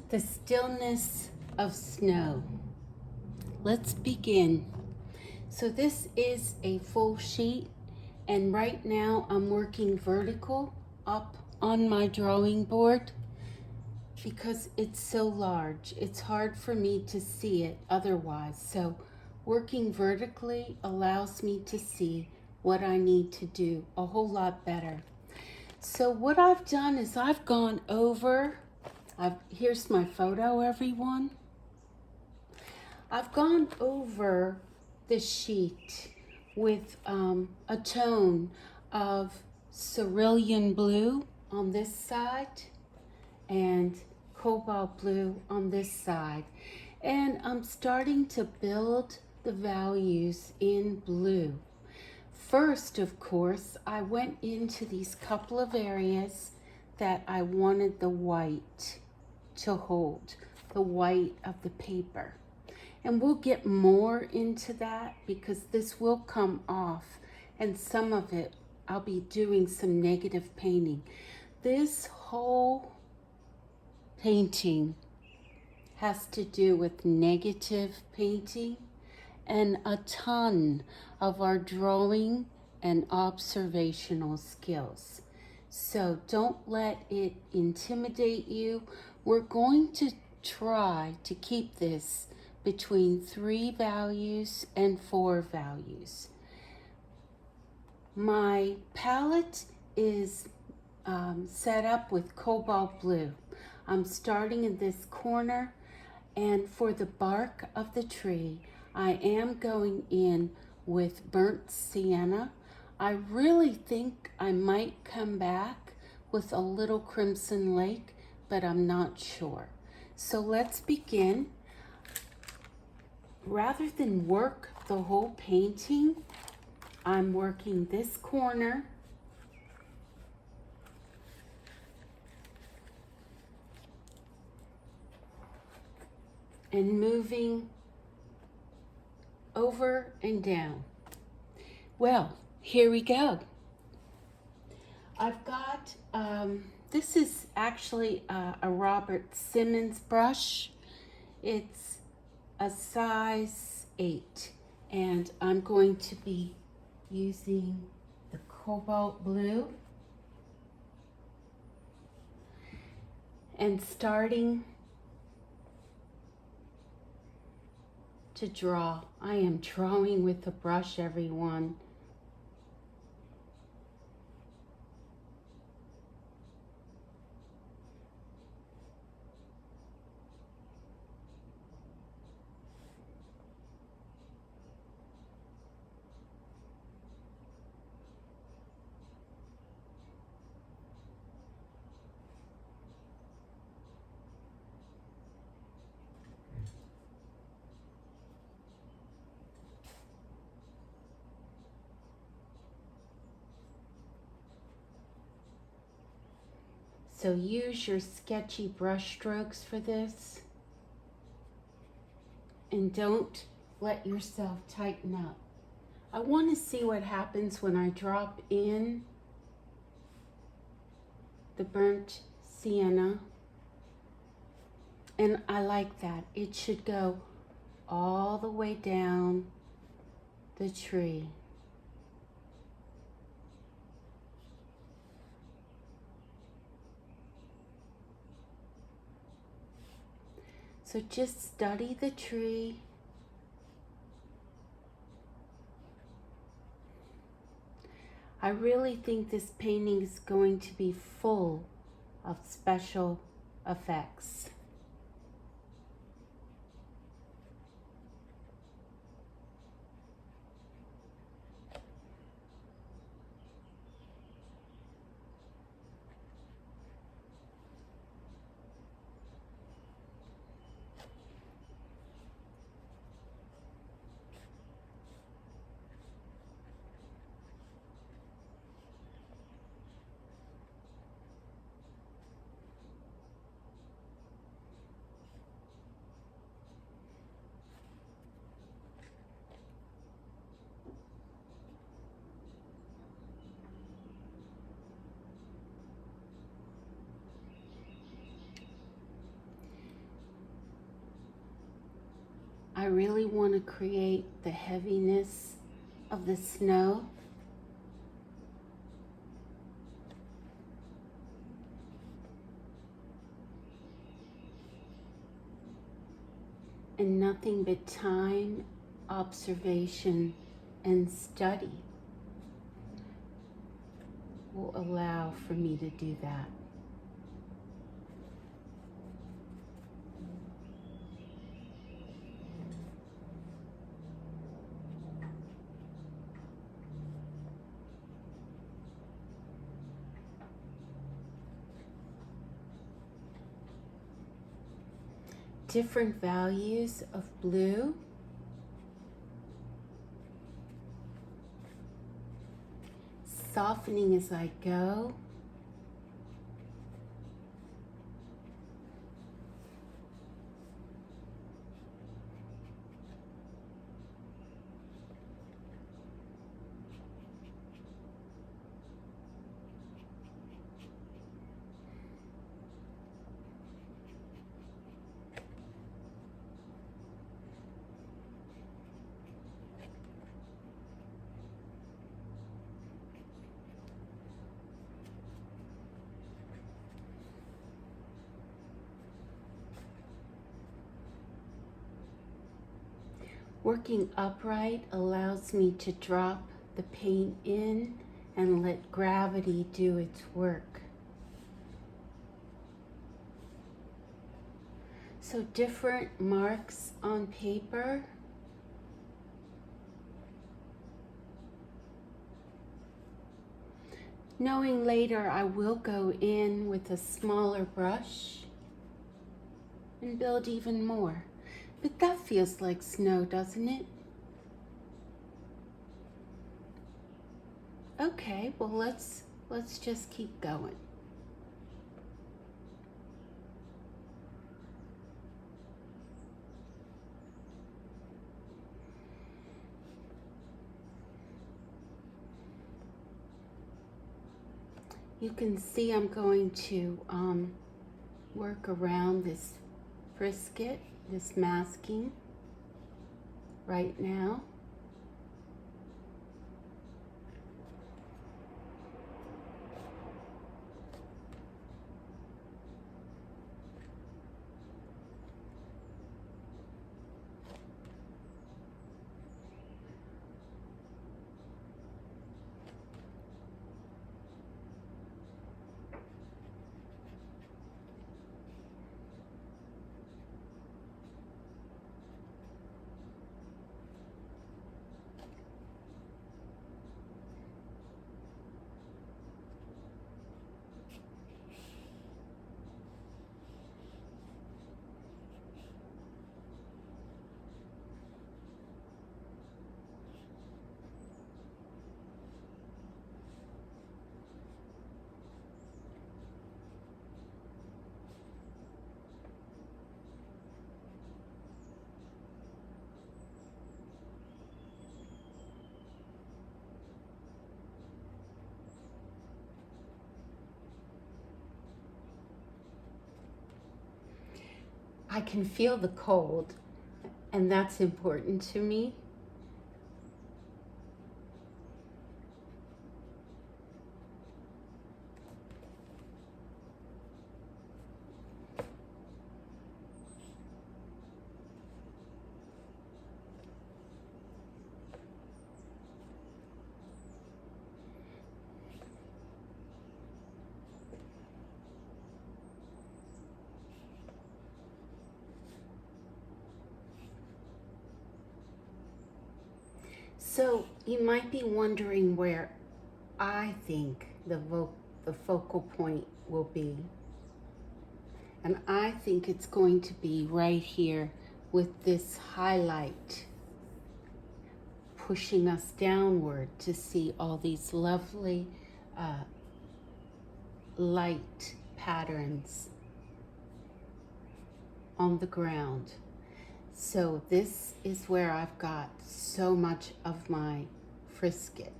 The stillness of snow. Let's begin. So this is a full sheet, and right now I'm working vertical up on my drawing board because it's so large. It's hard for me to see it otherwise. So working vertically allows me to see what I need to do a whole lot better. So what I've done is I've gone over, here's my photo, everyone. I've gone over the sheet with a tone of cerulean blue on this side and cobalt blue on this side. And I'm starting to build the values in blue. First, of course, I went into these couple of areas that I wanted the white to hold, the white of the paper. And we'll get more into that because this will come off, and some of it I'll be doing some negative painting. This whole painting has to do with negative painting and a ton of our drawing and observational skills. So don't let it intimidate you. We're going to try to keep this between 3 values and 4 values. My palette is set up with cobalt blue. I'm starting in this corner, and for the bark of the tree, I am going in with burnt sienna. I really think I might come back with a little crimson lake, but I'm not sure. So let's begin. Rather than work the whole painting, I'm working this corner and moving over and down. Well, here we go. I've got, this is actually a Robert Simmons brush. It's a size 8, and I'm going to be using the cobalt blue and starting to draw. I am drawing with the brush, everyone. So use your sketchy brush strokes for this, and don't let yourself tighten up. I want to see what happens when I drop in the burnt sienna, and I like that. It should go all the way down the tree. So just study the tree. I really think this painting is going to be full of special effects. I really want to create the heaviness of the snow. And nothing but time, observation, and study will allow for me to do that. Different values of blue. Softening as I go. Working upright allows me to drop the paint in and let gravity do its work. So different marks on paper. Knowing later I will go in with a smaller brush and build even more. But that feels like snow, doesn't it? Okay, well let's just keep going. You can see I'm going to work around this frisket, this masking right now. I can feel the cold, and that's important to me. So you might be wondering where I think the focal point will be. And I think it's going to be right here with this highlight pushing us downward to see all these lovely light patterns on the ground. So this is where I've got so much of my frisket.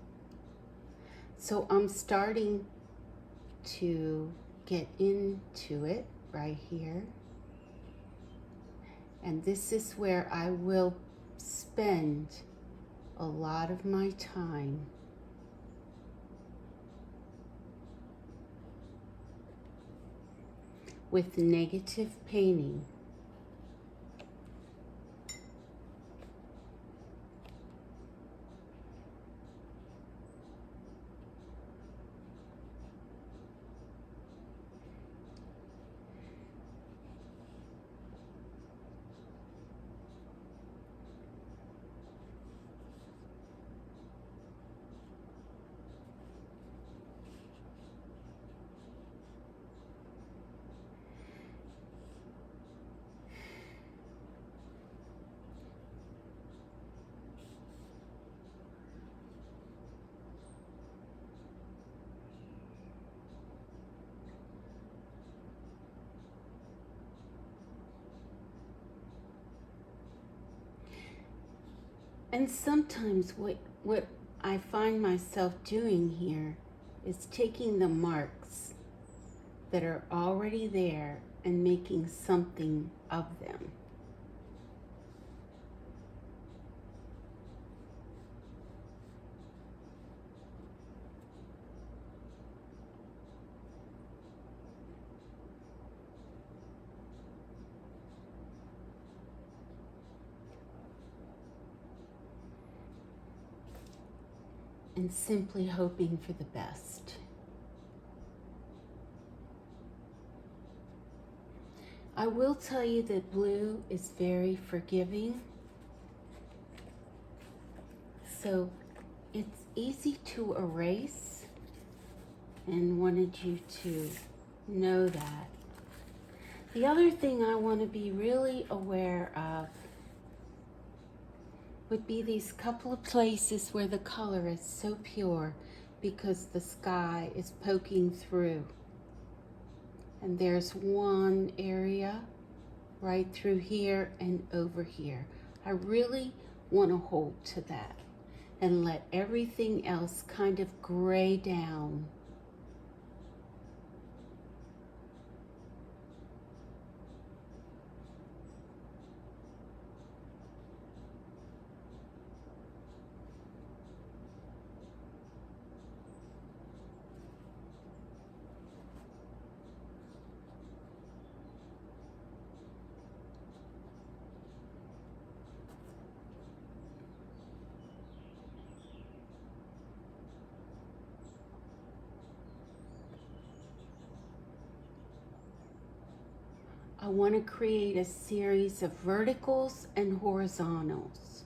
So I'm starting to get into it right here. And this is where I will spend a lot of my time. With negative painting. And sometimes what I find myself doing here is taking the marks that are already there and making something of them. And simply hoping for the best. I will tell you that blue is very forgiving. So it's easy to erase, and wanted you to know that. The other thing I want to be really aware of would be these couple of places where the color is so pure because the sky is poking through. And there's one area right through here and over here. I really want to hold to that and let everything else kind of gray down. I want to create a series of verticals and horizontals.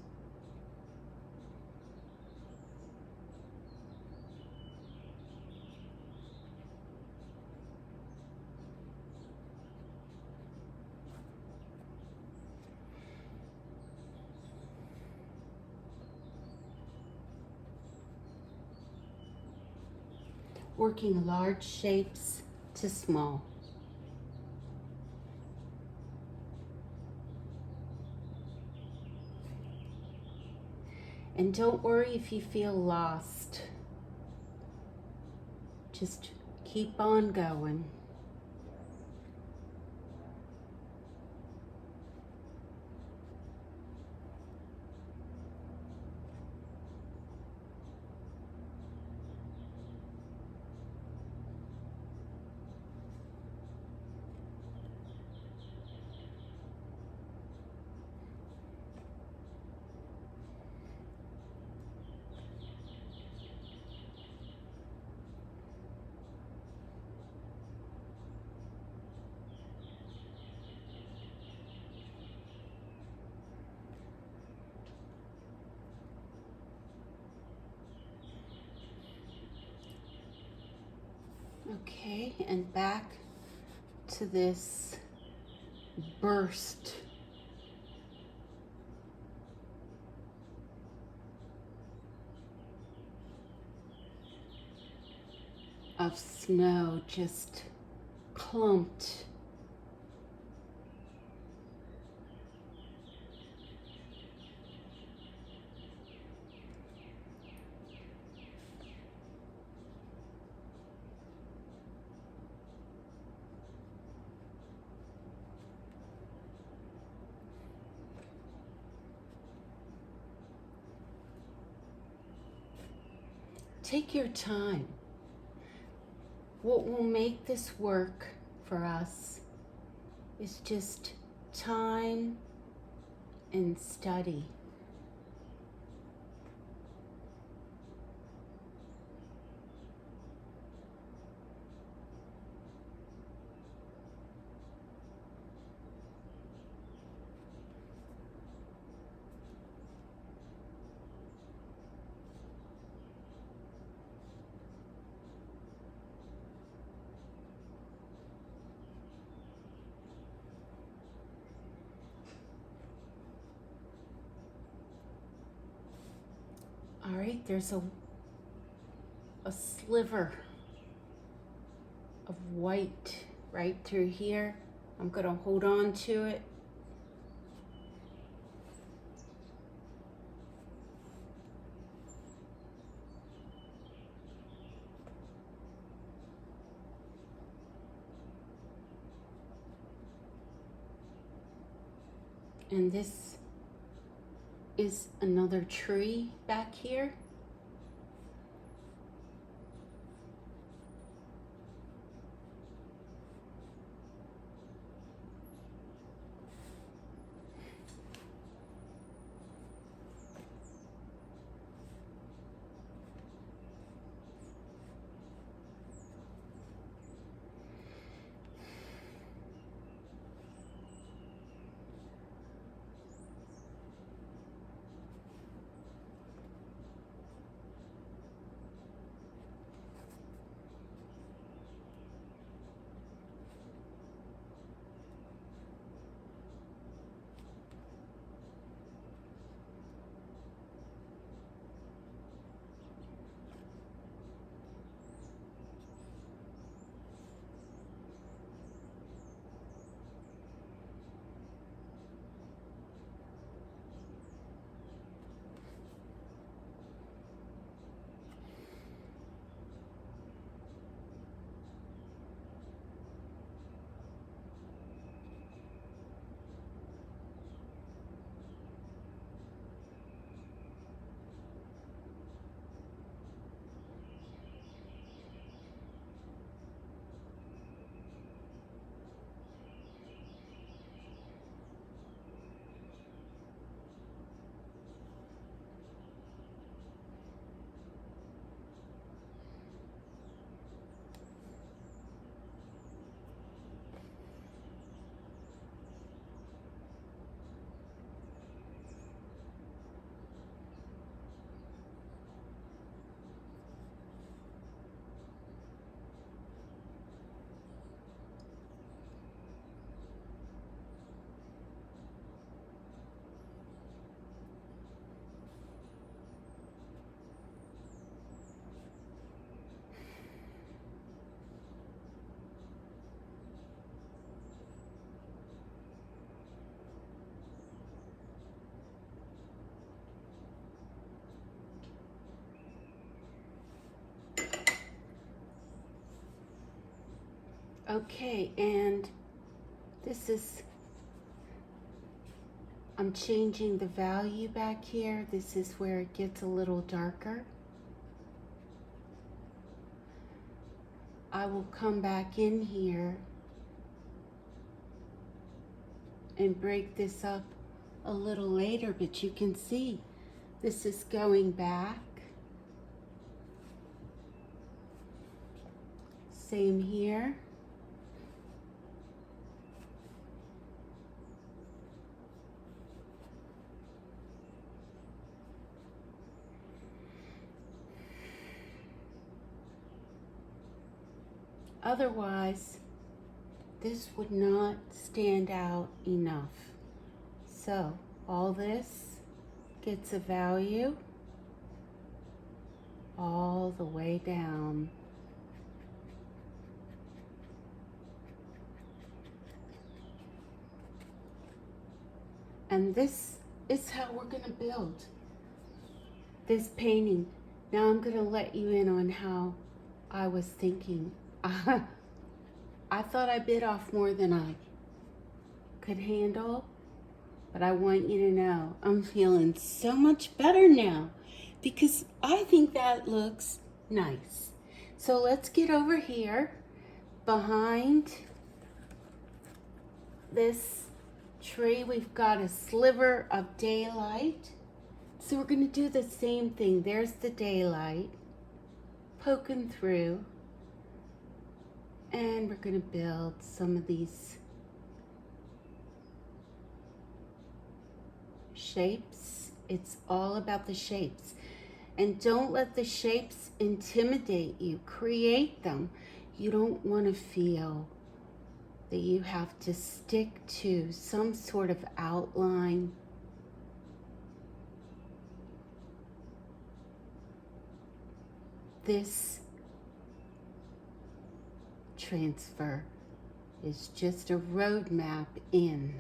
Working large shapes to small. And don't worry if you feel lost. Just keep on going. Okay, and back to this burst of snow just clumped. take your time. What will make this work for us is just time and study. All right, there's a sliver of white right through here. I'm gonna hold on to it. And this is another tree back here. Okay, and this is, I'm changing the value back here. This is where it gets a little darker. I will come back in here and break this up a little later, but you can see this is going back. Same here. Otherwise, this would not stand out enough. So all this gets a value all the way down. And this is how we're going to build this painting. Now I'm going to let you in on how I was thinking. I thought I bit off more than I could handle, but I want you to know I'm feeling so much better now because I think that looks Nice. So let's get over here behind this tree. We've got a sliver of daylight. So we're going to do the same thing. There's the daylight poking through. And we're going to build some of these shapes. It's all about the shapes. And don't let the shapes intimidate you. Create them. You don't want to feel that you have to stick to some sort of outline. This transfer is just a roadmap in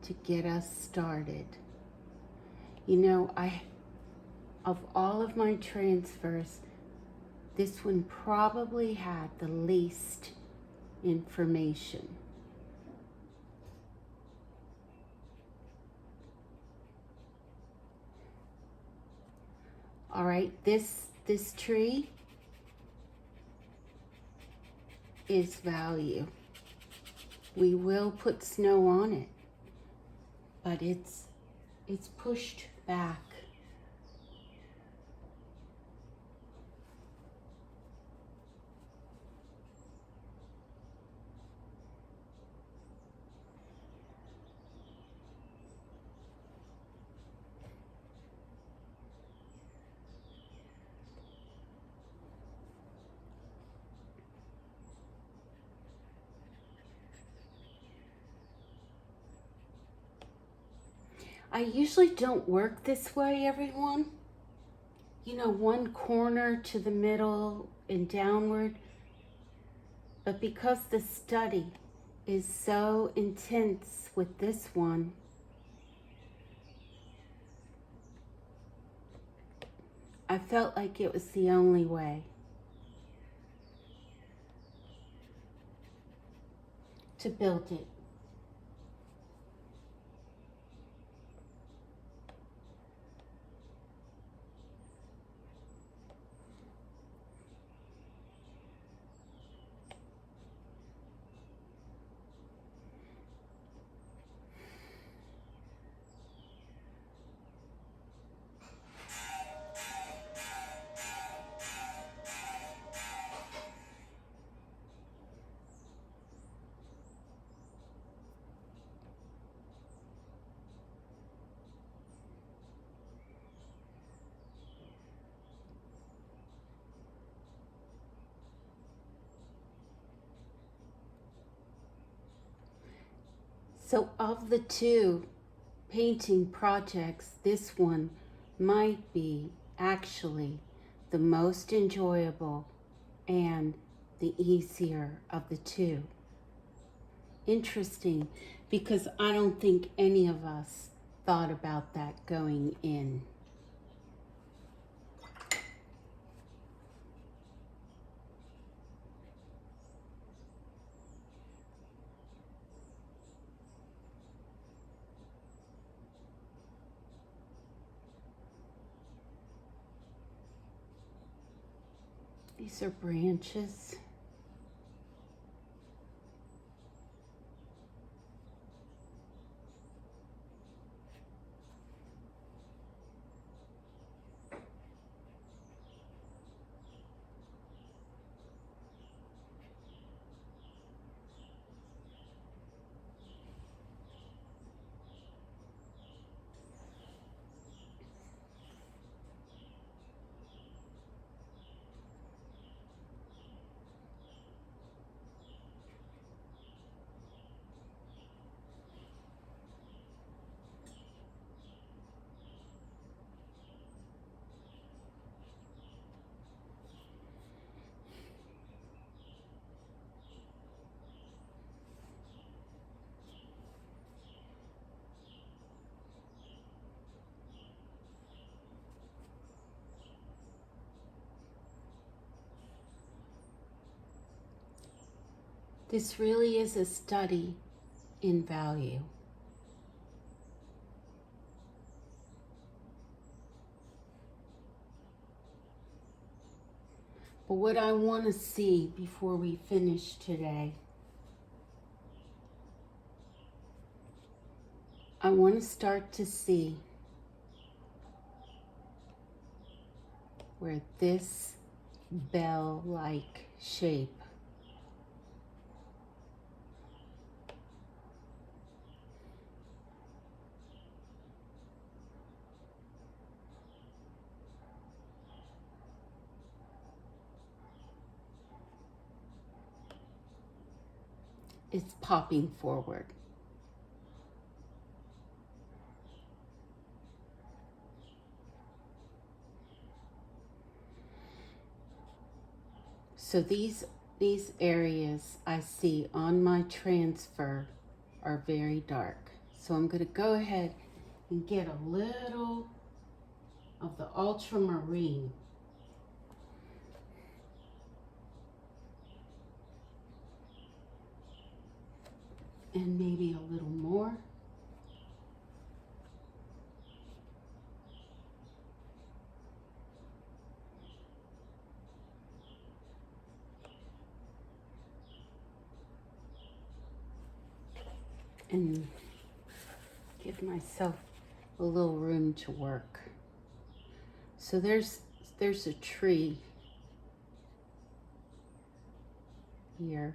to get us started. You know, of all of my transfers, this one probably had the least information. All right, this tree is value. We will put snow on it, but it's pushed back. I usually don't work this way, everyone. You know, one corner to the middle and downward. But because the study is so intense with this one, I felt like it was the only way to build it. So of the two painting projects, this one might be actually the most enjoyable and the easier of the two. Interesting, because I don't think any of us thought about that going in. These are branches. This really is a study in value. But what I want to see before we finish today, I want to start to see where this bell-like shape is popping forward. So these areas I see on my transfer are very dark. So I'm going to go ahead and get a little of the ultramarine. And maybe a little more. And give myself a little room to work. So there's a tree here.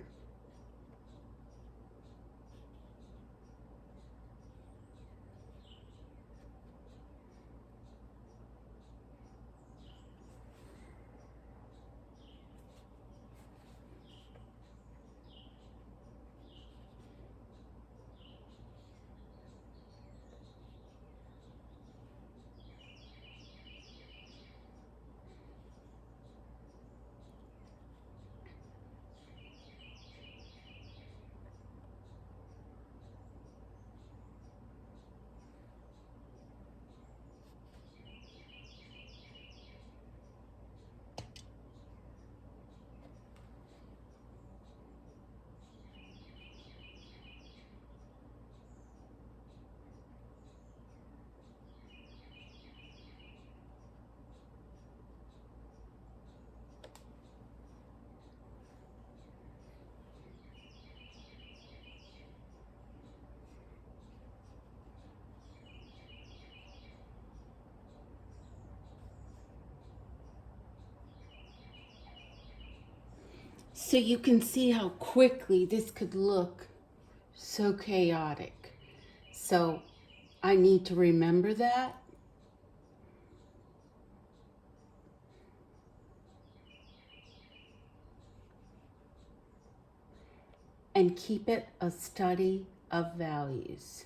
So you can see how quickly this could look so chaotic. So I need to remember that. And keep it a study of values.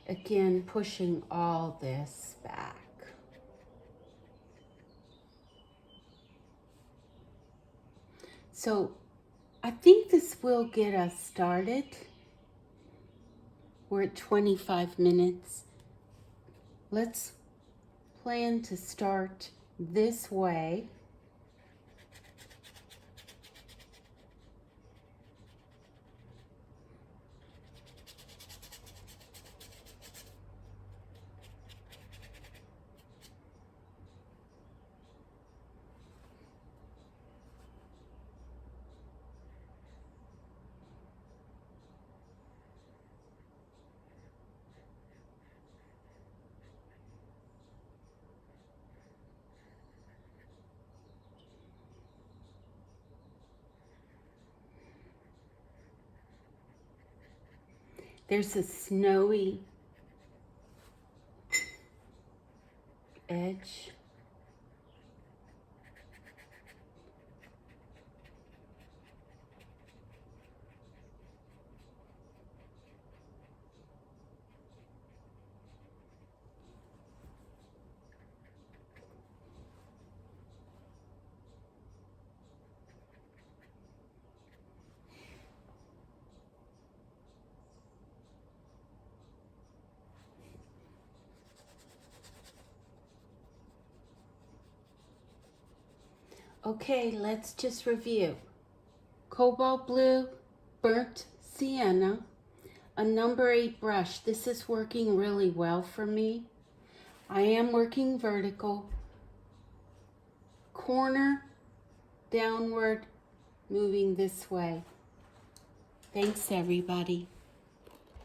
Again, pushing all this back. So I think this will get us started. We're at 25 minutes. Let's plan to start this way. There's a snowy edge. Okay, let's just review. Cobalt Blue, Burnt Sienna, a number 8 brush. This is working really well for me. I am working vertical, corner, downward, moving this way. Thanks, everybody.